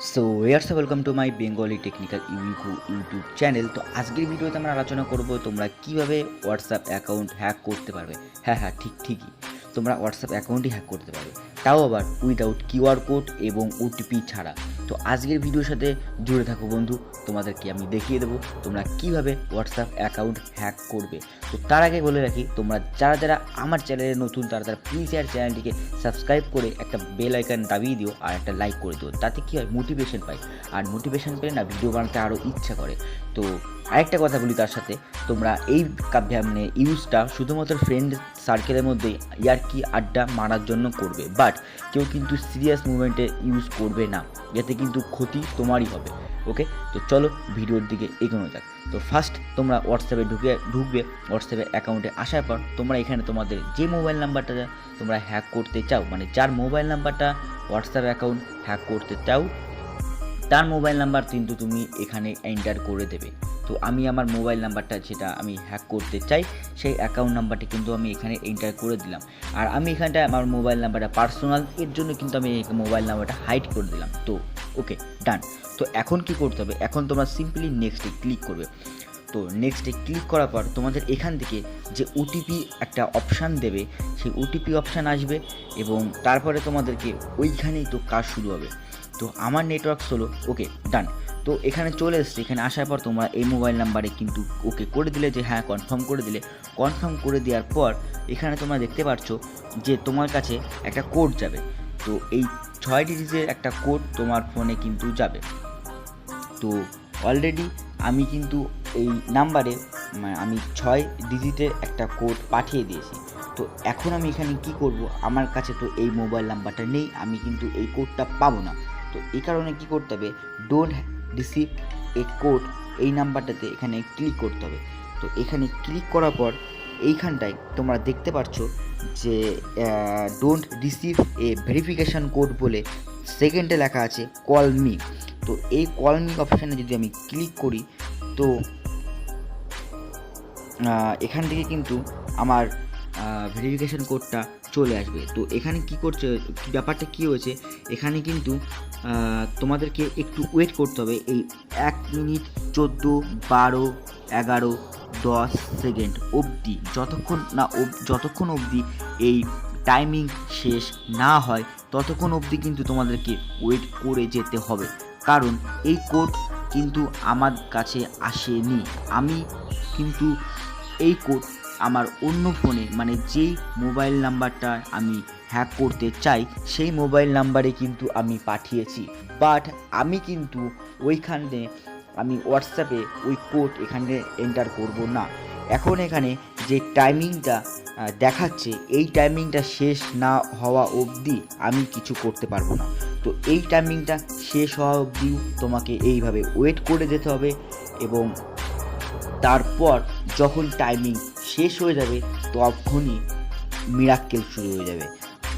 So welcome to my Bengali technical YouTube channel. তো আজকের ভিডিওতে আমরা আলোচনা করব তোমরা কিভাবে হোয়াটসঅ্যাপ অ্যাকাউন্ট হ্যাক করতে পারবে। হ্যাঁ ঠিকই তোমরা হোয়াটসঅ্যাপ অ্যাকাউন্টই হ্যাক করতে পারবে, তাও আবার উইদাউট কিউআর কোড এবং ওটিপি ছাড়া। তো আজকের ভিডিওর সাথে জুড়ে থাকো বন্ধু, তোমাদেরকে আমি দেখিয়ে দেবো তোমরা কিভাবে হোয়াটসঅ্যাপ অ্যাকাউন্ট হ্যাক করবে। তো তার আগে বলে রাখি, তোমরা যারা আমার চ্যানেলে নতুন তারা প্লিজ চ্যানেলটিকে সাবস্ক্রাইব করে একটা বেল আইকন দাবিয়ে দিও আর একটা লাইক করে দিও। তাতে কী হয়, মোটিভেশন পাই, আর মোটিভেশন পেলে না ভিডিও বানাতে আরও ইচ্ছা করে। তো আরেকটা কথা বলি তার সাথে, তোমরা এই ইউজটা শুধুমাত্র ফ্রেন্ড সার্কেলের মধ্যে ইয়ার্কি আড্ডা মারার জন্য করবে, বাট কেউ কিন্তু সিরিয়াস মুভমেন্টে ইউজ করবে না, যাতে কিন্তু ক্ষতি তোমারই হবে। ওকে, তো চলো ভিডিওর দিকে এগোনো যাক। তো ফার্স্ট তোমরা হোয়াটসঅ্যাপে ঢুকবে। হোয়াটসঅ্যাপে অ্যাকাউন্টে আসার পর তোমরা এখানে তোমাদের যে মোবাইল নাম্বারটা তোমরা হ্যাক করতে চাও, মানে যার মোবাইল নাম্বারটা হোয়াটসঅ্যাপ অ্যাকাউন্ট হ্যাক করতে চাও, তার মোবাইল নাম্বার কিন্তু তুমি এখানে এন্টার করে দেবে। তো আমি আমার মোবাইল নাম্বারটা যেটা আমি হ্যাক করতে চাই, সেই অ্যাকাউন্ট নাম্বারটা কিন্তু আমি এখানে এন্টার করে দিলাম। আর আমি এখানটায় আমার মোবাইল নাম্বারটা পার্সোনাল, এর জন্য কিন্তু আমি মোবাইল নাম্বারটা হাইড করে দিলাম। তো ওকে, ডান। তো এখন কি করতে হবে, এখন তোমরা সিম্পলি নেক্সটে ক্লিক করবে। তো নেক্সটে ক্লিক করার পর তোমাদের এখান থেকে যে ওটিপি একটা অপশান দেবে, সেই ওটিপি অপশান আসবে এবং তারপরে তোমাদেরকে ওইখানেই তো কাজ শুরু হবে। তো আমার নেটওয়ার্ক স্লো, ওকে ডান। তো এখানে চলে এসছে, এখানে আসার পর তোমরা এই মোবাইল নাম্বারে কিন্তু ওকে করে দিলে, যে হ্যাঁ কনফার্ম করে দিলে। কনফার্ম করে দেওয়ার পর এখানে তোমরা দেখতে পাচ্ছ যে তোমার কাছে একটা কোড যাবে। তো এই 6 ডিজিটের একটা কোড তোমার ফোনে কিন্তু যাবে। তো অলরেডি আমি কিন্তু এই নাম্বারে আমি 6 ডিজিটের একটা কোড পাঠিয়ে দিয়েছি। তো এখন আমি এখানে কি করব, আমার কাছে তো এই মোবাইল নাম্বারটা নেই, আমি কিন্তু এই কোডটা পাবো না। তো এই কারণে কি করতে হবে, ডোন্ট রিসিভ এ কোড, এই নাম্বারটাতে এখানে ক্লিক করতে হবে। তো এখানে ক্লিক করার পর এইখানটায় তোমরা দেখতে পাচ্ছ যে don't receive a verification code বলে সেকেন্ডে লেখা আছে কল মি। তো এই কল মি অপশানে যদি আমি ক্লিক করি, তো এখান থেকে কিন্তু আমার ভেরিফিকেশান কোডটা চলে আসবে। তো এখানে কি করছে, ব্যাপারটা কি হয়েছে, এখানে কিন্তু তোমাদেরকে একটু ওয়েট করতে হবে, এই 1 মিনিট 14, 12, 11, 10 সেকেন্ড অবধি, যতক্ষণ অবধি এই টাইমিং শেষ না হয় ততক্ষণ অবধি কিন্তু তোমাদেরকে ওয়েট করে যেতে হবে। কারণ এই কোড কিন্তু আমার কাছে আসেনি, আমি কিন্তু এই কোড আমার অন্য ফোনে, মানে যেই মোবাইল নাম্বারটা আমি হ্যাক করতে চাই সেই মোবাইল নাম্বারে কিন্তু আমি পাঠিয়েছি, বাট আমি কিন্তু ওইখানে আমি হোয়াটসঅ্যাপে ওই কোড এখানে এন্টার করব না। এখন এখানে যে টাইমিংটা দেখাচ্ছে, এই টাইমিংটা শেষ না হওয়া অবধি আমি কিছু করতে পারবো না। তো এই টাইমিংটা শেষ হওয়া অবধিও তোমাকে এইভাবে ওয়েট করে যেতে হবে, এবং তারপর যখন টাইমিং শেষ হয়ে যাবে তখনই মিরাক্কেল শুরু হয়ে যাবে।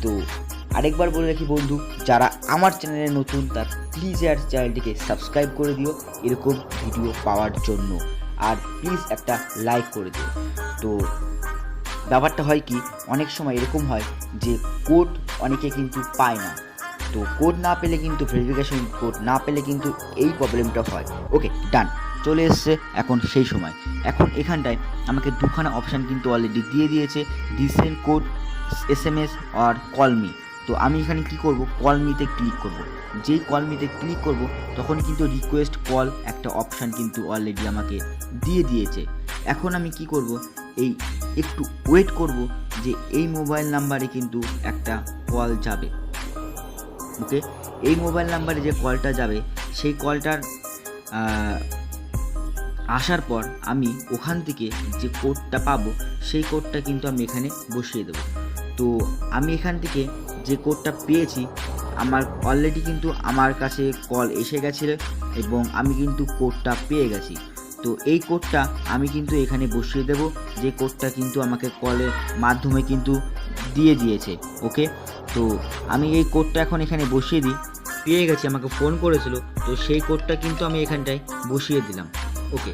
তো আরেকবার বলে রাখি বন্ধু, যারা আমার চ্যানেলে নতুন তার প্লিজ চ্যানেলটিকে সাবস্ক্রাইব করে দিও এরকম ভিডিও পাওয়ার জন্য, আর প্লিজ একটা লাইক করে দিও। তো ব্যাপারটা হয় কি, অনেক সময় এরকম হয় যে কোড অনেকে কিন্তু পায় না। তো কোড না পেলে কিন্তু, ভেরিফিকেশন কোড না পেলে কিন্তু এই প্রবলেমটা হয়। ওকে ডান, চলে এসছে এখন সেই সময়। এখন এখানটায় আমাকে দুখানা অপশান কিন্তু অলরেডি দিয়ে দিয়েছে, রিসেন্ট কোড, SMS আর কল মি। তো আমি এখানে কি করব, কল মিতে ক্লিক করব। যেই কল মিতে ক্লিক করব তখন কিন্তু রিকোয়েস্ট কল একটা অপশান কিন্তু অলরেডি আমাকে দিয়ে দিয়েছে। এখন আমি কি করব, এই একটু ওয়েট করব যে এই মোবাইল নাম্বারে কিন্তু একটা কল যাবে। ওকে, এই মোবাইল নাম্বারে যে কলটা যাবে সেই কলটার আসার পর আমি ওখান থেকে যে কোডটা পাবো সেই কোডটা কিন্তু আমি এখানে বসিয়ে দেবো। তো আমি এখান থেকে যে কোডটা পেয়েছি, আমার অলরেডি কিন্তু আমার কাছে কল এসে গেছিলো এবং আমি কিন্তু কোডটা পেয়ে গেছি। তো এই কোডটা আমি কিন্তু এখানে বসিয়ে দেব, যে কোডটা কিন্তু আমাকে কলের মাধ্যমে কিন্তু দিয়ে দিয়েছে। ওকে, তো আমি এই কোডটা এখন এখানে বসিয়ে দিই, পেয়ে গেছি, আমাকে ফোন করেছিল, তো সেই কোডটা কিন্তু আমি এখানটায় বসিয়ে দিলাম। ওকে,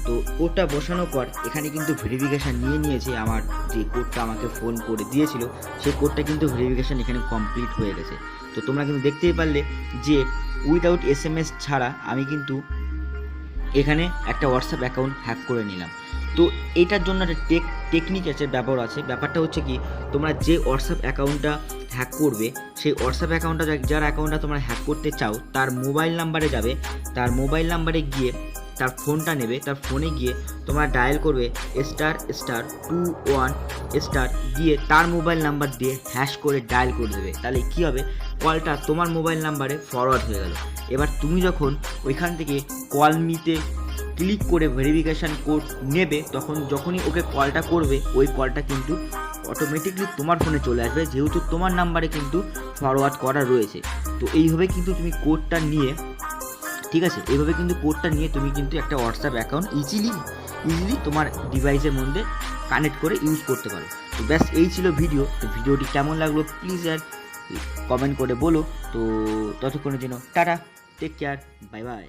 তো কোডটা বসানোর পর এখানে কিন্তু ভেরিফিকেশান নিয়েছে, আমার যে কোডটা আমাকে ফোন করে দিয়েছিল সেই কোডটা কিন্তু ভেরিফিকেশান এখানে কমপ্লিট হয়ে গেছে। তো তো তোমরা কিন্তু দেখতেই পারলে যে উইদাউট SMS ছাড়া আমি কিন্তু এখানে একটা হোয়াটসঅ্যাপ অ্যাকাউন্ট হ্যাক করে নিলাম। তো এটার জন্য একটা টেকনিক আছে, ব্যাপার আছে। ব্যাপারটা হচ্ছে কি, তোমরা যে হোয়াটসঅ্যাপ অ্যাকাউন্টটা হ্যাক করবে, সেই হোয়াটসঅ্যাপ অ্যাকাউন্টটা যার অ্যাকাউন্টটা তোমরা হ্যাক করতে চাও তার মোবাইল নাম্বারে যাবে, তার মোবাইল নাম্বারে গিয়ে তার ফোনটা নেবে, তার ফোনে গিয়ে তোমরা ডায়াল করবে ***21* দিয়ে তার মোবাইল নাম্বার দিয়ে হ্যাশ করে ডায়াল করে দেবে। তাহলে কী হবে, কলটা তোমার মোবাইল নাম্বারে ফরওয়ার্ড হয়ে গেল। এবার তুমি যখন ওইখান থেকে কল মিতে ক্লিক করে ভেরিফিকেশান কোড নেবে, তখন যখনই ওকে কলটা করবে ওই কলটা কিন্তু অটোমেটিকলি তোমার ফোনে চলে আসবে, যেহেতু তোমার নাম্বারে কিন্তু ফরওয়ার্ড করা রয়েছে। তো এইভাবে কিন্তু তুমি কোডটা নিয়ে, ঠিক আছে, এইভাবে কিন্তু কোডটা নিয়ে তুমি কিন্তু একটা হোয়াটসঅ্যাপ অ্যাকাউন্ট ইজিলি তোমার ডিভাইসের মধ্যে কানেক্ট করে ইউজ করতে পারো। তো ব্যাস এই ছিল ভিডিও। তো ভিডিওটি কেমন লাগলো প্লিজ আর কমেন্ট করে বলো। তো ততক্ষণের জন্য tata, take care, bye by.